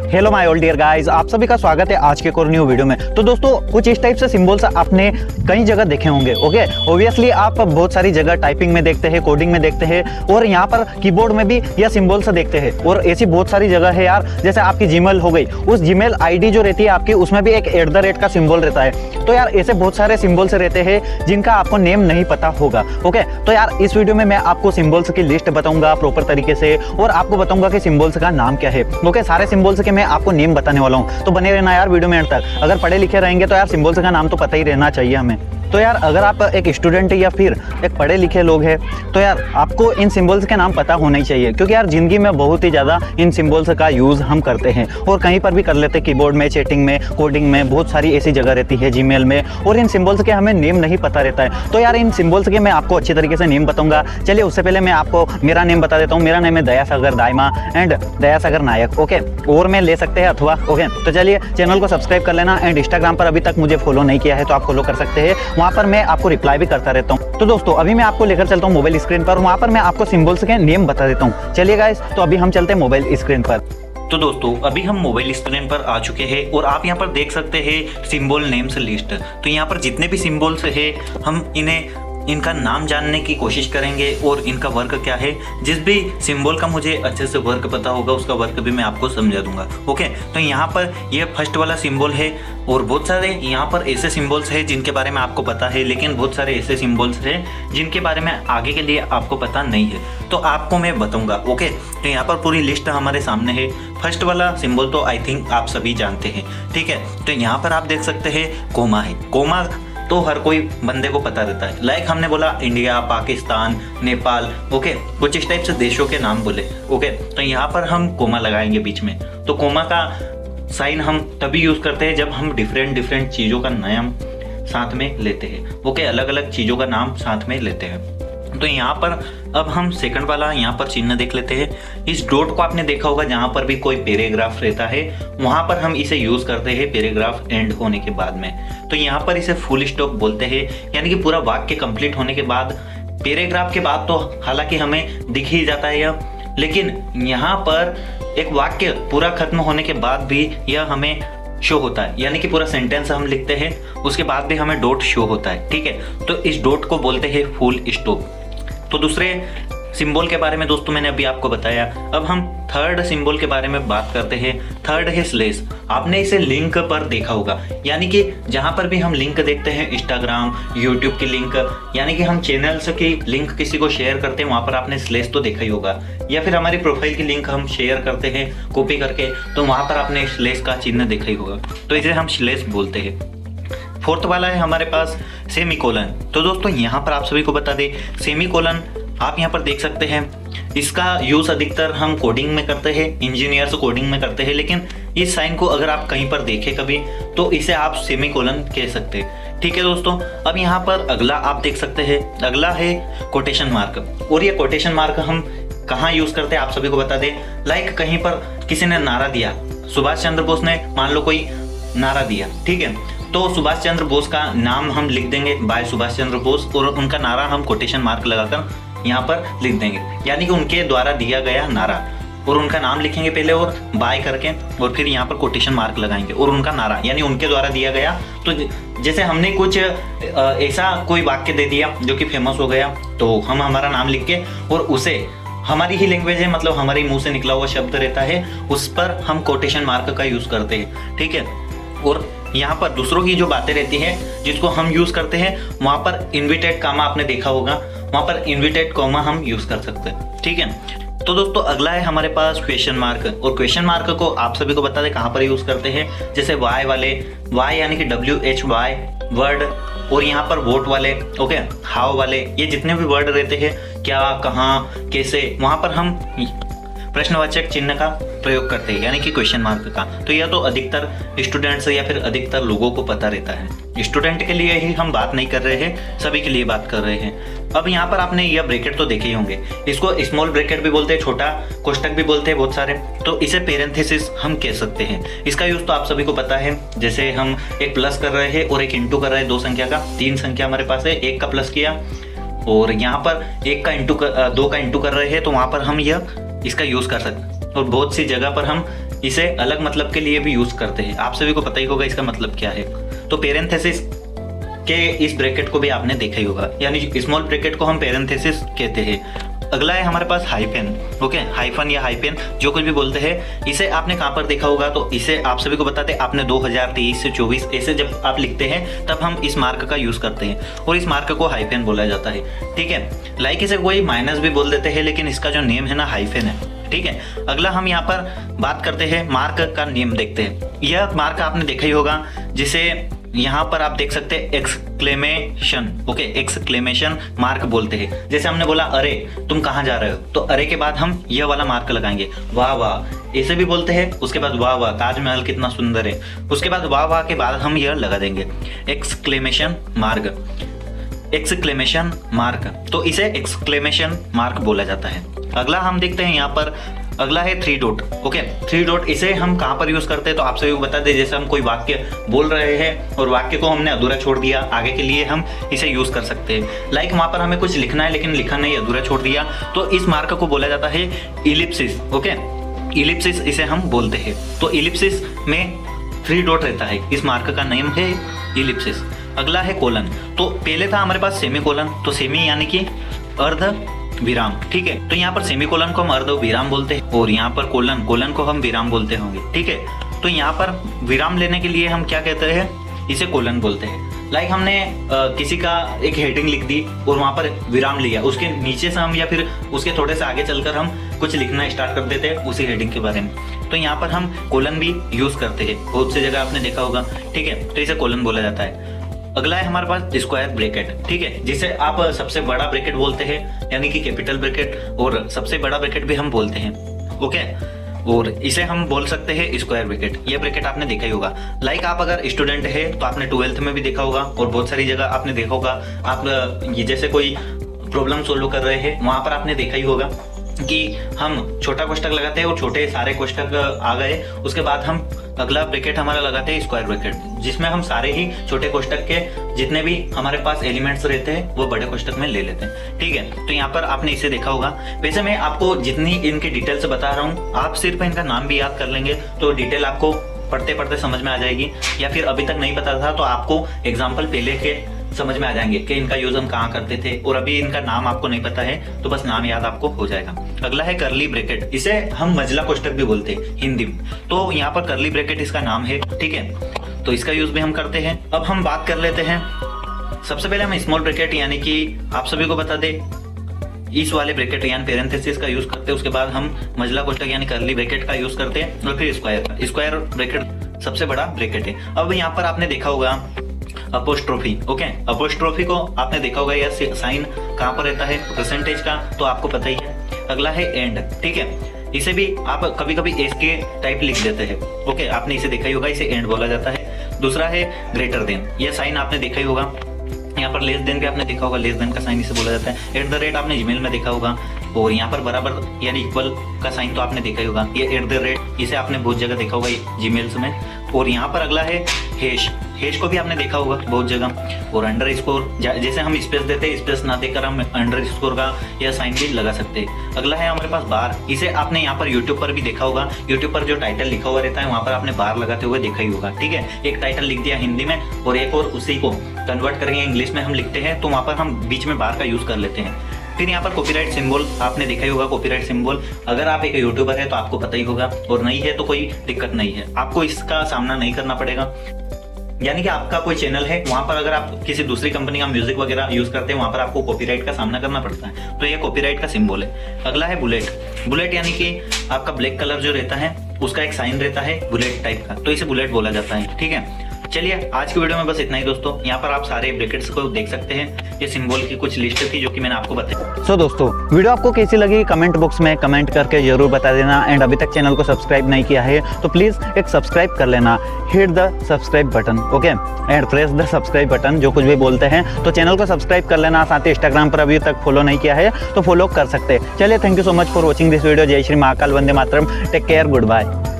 Hello my old dear guys, आप सभी का स्वागत है आज के एक और न्यू वीडियो में। तो दोस्तों कुछ इस टाइप से सिंबल्स आपने कई जगह देखे होंगे। ओके, ऑब्वियसली आप बहुत सारी जगह टाइपिंग में देखते हैं, कोडिंग में देखते हैं और यहाँ पर कीबोर्ड में भी यह सिंबल्स देखते हैं। और ऐसी बहुत सारी जगह है यार, जैसे आपकी जीमेल हो गई, उस जीमेल आईडी जो रहती है आपकी, उसमें भी एक @ का सिंबल रहता है। तो यार ऐसे बहुत सारे सिंबल्स रहते हैं जिनका आपको नेम नहीं पता होगा। ओके, तो यार इस वीडियो में मैं आपको सिंबल्स की लिस्ट बताऊंगा प्रॉपर तरीके से और आपको बताऊंगा कि सिंबल्स का नाम क्या है। ओके, सारे सिंबल्स के मैं आपको नेम बताने वाला हूं, तो बने रहना यार वीडियो में एंड तक। अगर पढ़े लिखे रहेंगे तो यार सिंबल्स का नाम तो पता ही रहना चाहिए हमें। तो यार अगर आप एक स्टूडेंट या फिर एक पढ़े लिखे लोग हैं तो यार आपको इन सिंबल्स के नाम पता होना ही चाहिए, क्योंकि यार ज़िंदगी में बहुत ही ज़्यादा इन सिंबल्स का यूज़ हम करते हैं और कहीं पर भी कर लेते हैं, कीबोर्ड में, चैटिंग में, कोडिंग में, बहुत सारी ऐसी जगह रहती है, जीमेल में, और इन सिंबल्स के हमें नेम नहीं पता रहता है। तो यार इन सिंबल्स के मैं आपको अच्छी तरीके से नेम बताऊंगा। चलिए उससे पहले मैं आपको मेरा नेम बता देता हूँ। मेरा नेम है दयासागर दाइमा एंड दयासागर नायक। ओके, और मैं ले सकते हैं अथवा। ओके, तो चलिए चैनल को सब्सक्राइब कर लेना एंड इंस्टाग्राम पर अभी तक मुझे फॉलो नहीं किया है तो आप फॉलो कर सकते हैं, वहाँ पर मैं आपको रिप्लाई भी करता रहता हूँ। तो दोस्तों अभी मैं आपको लेकर चलता हूँ मोबाइल स्क्रीन पर, वहाँ पर मैं आपको सिंबल्स के नेम बता देता हूँ। चलिए गाइस, तो अभी हम चलते हैं मोबाइल स्क्रीन पर। तो दोस्तों अभी हम मोबाइल स्क्रीन पर आ चुके हैं और आप यहाँ पर देख सकते हैं सिंबल नेम्स लिस्ट। तो यहाँ पर जितने भी सिंबल्स है हम इनका नाम जानने की कोशिश करेंगे और इनका वर्क क्या है। जिस भी सिंबल का मुझे अच्छे से वर्क पता होगा उसका वर्क भी मैं आपको समझा दूंगा। ओके, तो यहाँ पर ये फर्स्ट वाला सिंबल है और बहुत सारे यहाँ पर ऐसे सिंबल्स हैं जिनके बारे में आपको पता है, लेकिन बहुत सारे ऐसे सिंबल्स हैं जिनके बारे में आगे के लिए आपको पता नहीं है, तो आपको मैं बताऊंगा। ओके, तो यहाँ पर पूरी लिस्ट हमारे सामने है। फर्स्ट वाला सिंबल तो आई थिंक आप सभी जानते हैं, ठीक है। तो यहाँ पर आप देख सकते हैं कोमा है। कोमा तो हर कोई बंदे को पता रहता है। लाइक हमने बोला इंडिया, पाकिस्तान, नेपाल, ओके, कुछ इस टाइप से देशों के नाम बोले। ओके, तो यहाँ पर हम कोमा लगाएंगे बीच में। तो कोमा का साइन हम तभी यूज करते हैं जब हम डिफरेंट चीज़ों का नाम साथ में लेते हैं। ओके, अलग अलग चीज़ों का नाम साथ में लेते हैं। तो यहाँ पर अब हम सेकंड वाला यहाँ पर चिन्ह देख लेते हैं। इस डॉट को आपने देखा होगा, जहाँ पर भी कोई पैराग्राफ रहता है वहाँ पर हम इसे यूज करते हैं पैराग्राफ एंड होने के बाद में। तो यहाँ पर इसे फुल स्टॉप बोलते हैं, यानी कि पूरा वाक्य कंप्लीट होने के बाद, पैराग्राफ के बाद तो हालांकि हमें दिख ही जाता है यह, लेकिन यहाँ पर एक वाक्य पूरा खत्म होने के बाद भी यह हमें शो होता है, यानी कि पूरा सेंटेंस हम लिखते हैं उसके बाद भी हमें डॉट शो होता है, ठीक है। तो इस डॉट को बोलते हैं फुल स्टॉप। तो दूसरे सिंबल के बारे में दोस्तों मैंने अभी आपको बताया। अब हम थर्ड सिंबल के बारे में बात करते हैं। थर्ड है स्लैश। आपने इसे लिंक पर देखा होगा, यानी कि जहां पर भी हम लिंक देखते हैं, इंस्टाग्राम, यूट्यूब की लिंक, यानी कि हम चैनल्स की लिंक किसी को शेयर करते हैं, वहां पर आपने स्लैश तो देखा ही होगा। या फिर हमारी प्रोफाइल की लिंक हम शेयर करते हैं कॉपी करके, तो वहां पर आपने स्लैश का चिन्ह देखा ही होगा, तो इसे हम स्लैश बोलते हैं। फोर्थ वाला है हमारे पास सेमीकोलन। तो दोस्तों यहाँ पर आप सभी को बता दें, सेमीकोलन आप यहाँ पर देख सकते हैं, इसका यूज अधिकतर हम कोडिंग में करते हैं, इंजीनियर्स कोडिंग में करते हैं, लेकिन इस साइन को अगर आप कहीं पर देखें कभी तो इसे आप सेमीकोलन कह सकते हैं, ठीक है दोस्तों। अब यहाँ पर अगला आप देख सकते हैं, अगला है कोटेशन मार्क। और ये कोटेशन मार्क हम कहाँ यूज करते हैं आप सभी को बता दें। लाइक कहीं पर किसी ने नारा दिया, सुभाष चंद्र बोस ने मान लो कोई नारा दिया, ठीक है, तो सुभाष चंद्र बोस का नाम हम लिख देंगे बाय सुभाष चंद्र बोस, और उनका नारा हम कोटेशन मार्क लगाकर यहाँ पर लिख देंगे, यानी कि उनके द्वारा दिया गया नारा, और उनका नाम लिखेंगे पहले और बाय करके, और फिर यहाँ पर कोटेशन मार्क लगाएंगे और उनका नारा यानी उनके द्वारा दिया गया। तो जैसे हमने कुछ ऐसा कोई वाक्य दे दिया जो कि फेमस हो गया, तो हम हमारा नाम लिख के और उसे हमारी ही लैंग्वेज है, मतलब हमारे मुंह से निकला हुआ शब्द रहता है, उस पर हम कोटेशन मार्क का यूज करते हैं, ठीक है। और यहाँ पर दूसरों की जो बातें रहती है जिसको हम यूज करते हैं, वहां पर इन्विटेड कामा आपने देखा होगा, वहां पर इन्विटेड कॉमा हम यूज कर सकते हैं, ठीक है। तो दोस्तों अगला है हमारे पास क्वेश्चन मार्क। और क्वेश्चन मार्क को आप सभी को बता दें कहाँ पर यूज करते हैं। जैसे वाई वाले, वाई यानी कि WHY वर्ड, और यहाँ पर वोट वाले, ओके, हाउ वाले, ये जितने भी वर्ड रहते हैं, क्या, कहाँ, कैसे, वहां पर हम प्रश्नवाचक चिन्ह का प्रयोग करते हैं, यानी कि क्वेश्चन मार्क का। तो यह तो अधिकतर स्टूडेंट्स या फिर अधिकतर लोगों को पता रहता है। स्टूडेंट के लिए ही हम बात नहीं कर रहे हैं, सभी के लिए बात कर रहे हैं। अब यहाँ पर आपने यह ब्रैकेट तो देखे ही होंगे, इसको स्मॉल ब्रैकेट भी बोलते हैं, छोटा कोष्टक भी बोलते हैं बहुत सारे, तो इसे पेरेंथेसिस हम कह सकते हैं। इसका यूज तो आप सभी को पता है, जैसे हम एक प्लस कर रहे हैं और एक इंटू कर रहे हैं, दो संख्या का, तीन संख्या हमारे पास है, एक का प्लस किया और यहाँ पर एक का इंटू, दो का इंटू कर रहे हैं, तो वहाँ पर हम यह इसका यूज कर सकते हैं। और बहुत सी जगह पर हम इसे अलग मतलब के लिए भी यूज करते हैं। आप सभी को पता ही होगा इसका मतलब क्या है। तो पेरेंथेसिस के इस ब्रैकेट को भी आपने देखा ही होगा, यानी स्मॉल ब्रैकेट को हम पेरेंथेसिस कहते हैं। अगला है हमारे पास हाइफन। ओके, हाइफन या हाइफन जो कुछ भी बोलते हैं, इसे आपने कहाँ पर देखा होगा? तो इसे आप सभी को बताते हैं, आपने 2023 से 24 ऐसे जब आप लिखते हैं तब हम इस मार्क का यूज करते हैं और इस मार्क को हाइफन बोला जाता है। ठीक है, लाइक इसे कोई माइनस भी बोल देते हैं, लेकिन इसका जो नेम है ना हाइफन है। ठीक है, अगला हम यहाँ पर बात करते हैं मार्क का नेम देखते हैं। यह मार्क आपने देखा ही होगा, जिसे यहाँ पर आप देख सकते हैं एक्सक्लेमेशन। ओके, एक्सक्लेमेशन मार्क बोलते हैं। जैसे हमने बोला अरे तुम कहाँ जा रहे हो, तो अरे के बाद हम यह वाला मार्क लगाएंगे। वाह वाह ऐसे भी बोलते हैं। उसके बाद वाह वाह ताजमहल कितना सुंदर है। उसके बाद वाह वाह के बाद हम यह लगा देंगे एक्सक्लेमेशन मार्क, एक्सक्लेमेशन मार्क। तो इसे एक्सक्लेमेशन मार्क बोला जाता है। अगला हम देखते हैं यहाँ पर, अगला है 3 डॉट। ओके, 3 डॉट इसे हम कहाँ पर यूज करते हैं? तो आप सभी को बता दें, जैसे हम कोई वाक्य बोल रहे हैं और वाक्य को हमने अधूरा छोड़ दिया, आगे के लिए हम इसे यूज कर सकते हैं। लाइक वहां पर हमें कुछ लिखना है लेकिन लिखा नहीं, अधूरा छोड़ दिया, तो इस मार्क को बोला जाता है इलिप्सिस। ओके, इलिप्सिस इसे हम बोलते हैं। तो इलिप्सिस में 3 डॉट रहता है, इस मार्क का नेम है इलिप्सिस। अगला है कोलन। तो पहले था हमारे पास सेमी कोलन, तो सेमी यानी कि अर्ध विराम। ठीक है, तो यहाँ पर सेमी कोलन को हम अर्ध विराम बोलते हैं और यहाँ पर कोलन, कोलन को हम विराम बोलते होंगे। ठीक है, तो यहाँ पर विराम लेने के लिए हम क्या कहते हैं? इसे कोलन बोलते हैं। लाइक हमने किसी का एक हेडिंग लिख दी और वहां पर विराम लिया, उसके नीचे से हम या फिर उसके थोड़े से आगे चलकर हम कुछ लिखना स्टार्ट कर देते हैं उसी हेडिंग के बारे में, तो यहाँ पर हम कोलन भी यूज करते हैं। बहुत सी जगह आपने देखा होगा। ठीक है, तो इसे कोलन बोला जाता है। अगला है हमारे पास स्क्वायर ब्रैकेट। ठीक है, जिसे आप सबसे बड़ा ब्रैकेट बोलते हैं, यानी कि कैपिटल ब्रैकेट, और सबसे बड़ा ब्रैकेट भी हम बोलते हैं। ओके, और इसे हम बोल सकते हैं स्क्वायर ब्रैकेट। ये ब्रैकेट आपने देखा ही होगा। लाइक आप अगर स्टूडेंट है तो आपने 12th में भी देखा होगा और बहुत सारी जगह आपने देखा होगा। आप ये जैसे कोई प्रॉब्लम सोल्व कर रहे हैं, वहां पर आपने देखा ही होगा कि हम छोटा कोष्टक लगाते हैं और छोटे सारे कोष्टक आ गए, उसके बाद हम अगला ब्रैकेट हमारा लगाते हैं स्क्वायर ब्रैकेट, जिसमें हम सारे ही छोटे कोष्टक के जितने भी हमारे पास एलिमेंट्स रहते हैं वो बड़े कोष्टक में ले लेते हैं। ठीक है, तो यहाँ पर आपने इसे देखा होगा। वैसे मैं आपको जितनी इनकी डिटेल्स बता रहा हूँ, आप सिर्फ इनका नाम भी याद कर लेंगे तो डिटेल आपको पढ़ते पढ़ते समझ में आ जाएगी, या फिर अभी तक नहीं पता था तो आपको एग्जाम्पल पहले के समझ में आ जाएंगे कि इनका यूज हम कहाँ करते थे, और अभी इनका नाम आपको नहीं पता है तो बस नाम याद आपको हो जाएगा। अगला है करली ब्रैकेट। इसे हम मजला कोष्टक भी बोलते हैं हिंदी में, तो यहाँ पर करली ब्रैकेट इसका नाम है। ठीक है, तो इसका यूज भी हम करते हैं। अब हम बात कर लेते हैं, सबसे पहले हम स्मॉल ब्रैकेट यानी कि आप सभी को बता दें इस वाले ब्रैकेट यानी पेरेंथेसिस का यूज करते हैं। उसके बाद हम मजला कोष्टक यानी करली ब्रैकेट का यूज करते हैं, और फिर स्क्वायर ब्रैकेट सबसे बड़ा ब्रैकेट है। अब यहाँ पर आपने देखा होगा अपोस्ट्रोफी। ओके, अपोस्ट्रोफी को आपने देखा होगा, यह साइन कहाँ पर रहता है? परसेंटेज का, तो आपको पता ही है। अगला है एंड। ठीक है, इसे भी आप कभी कभी एस के टाइप लिख देते हैं। ओके, आपने इसे देखा ही होगा, इसे एंड बोला जाता है। दूसरा है ग्रेटर देन, यह साइन आपने देखा ही होगा। यहाँ पर लेस देन भी आपने देखा होगा, लेस देन का साइन इसे बोला जाता है। एट द रेट आपने जीमेल में देखा होगा, और यहाँ पर बराबर यानी इक्वल का साइन तो आपने देखा ही होगा। ये एट द रेट इसे आपने बहुत जगह देखा होगा जीमेल्स में। और यहाँ पर अगला है हैश, हैश को भी आपने देखा होगा बहुत जगह। और अंडर स्कोर, जैसे हम स्पेस देते हैं, स्पेस ना देकर हम अंडर स्कोर का यह साइन भी लगा सकते हैं। अगला है हमारे पास बार, इसे आपने यहाँ पर यूट्यूब पर भी देखा होगा। यूट्यूब पर जो टाइटल लिखा हुआ रहता है वहाँ पर आपने बार लगाते हुए देखा ही होगा। ठीक है, एक टाइटल लिख दिया हिंदी में और एक और उसी को कन्वर्ट करके इंग्लिश में हम लिखते हैं, तो वहाँ पर हम बीच में बार का यूज कर लेते हैं। फिर यहाँ पर कॉपीराइट सिंबल आपने देखा ही होगा। कॉपीराइट सिंबल अगर आप एक यूट्यूबर है तो आपको पता ही होगा, और नहीं है तो कोई दिक्कत नहीं है, आपको इसका सामना नहीं करना पड़ेगा। यानी कि आपका कोई चैनल है, वहां पर अगर आप किसी दूसरी कंपनी का म्यूजिक वगैरह यूज करते हैं, वहां पर आपको कॉपीराइट का सामना करना पड़ता है, तो ये कॉपीराइट का सिंबल है। अगला है बुलेट। बुलेट यानी कि आपका ब्लैक कलर जो रहता है उसका एक साइन रहता है बुलेट टाइप का, तो इसे बुलेट बोला जाता है। ठीक है, चलिए आज की वीडियो में बस इतना ही दोस्तों। यहाँ पर आप सारे ब्रैकेट्स को देख सकते हैं, ये सिंबल की कुछ लिस्ट थी जो कि मैंने आपको बताई। सो दोस्तों, वीडियो आपको कैसी लगी कमेंट बॉक्स में कमेंट करके जरूर बता देना। एंड अभी तक चैनल को सब्सक्राइब नहीं किया है तो प्लीज एक सब्सक्राइब कर लेना, hit the subscribe button. Okay, and press the subscribe button, जो कुछ भी बोलते हैं, तो चैनल को सब्सक्राइब कर लेना। साथ ही इंस्टाग्राम पर अभी तक फॉलो नहीं किया है तो फॉलो कर सकते हैं। चलिए, thank you so much for watching this video. जय Shri Mahakal, Vande Mataram, take care, good bye.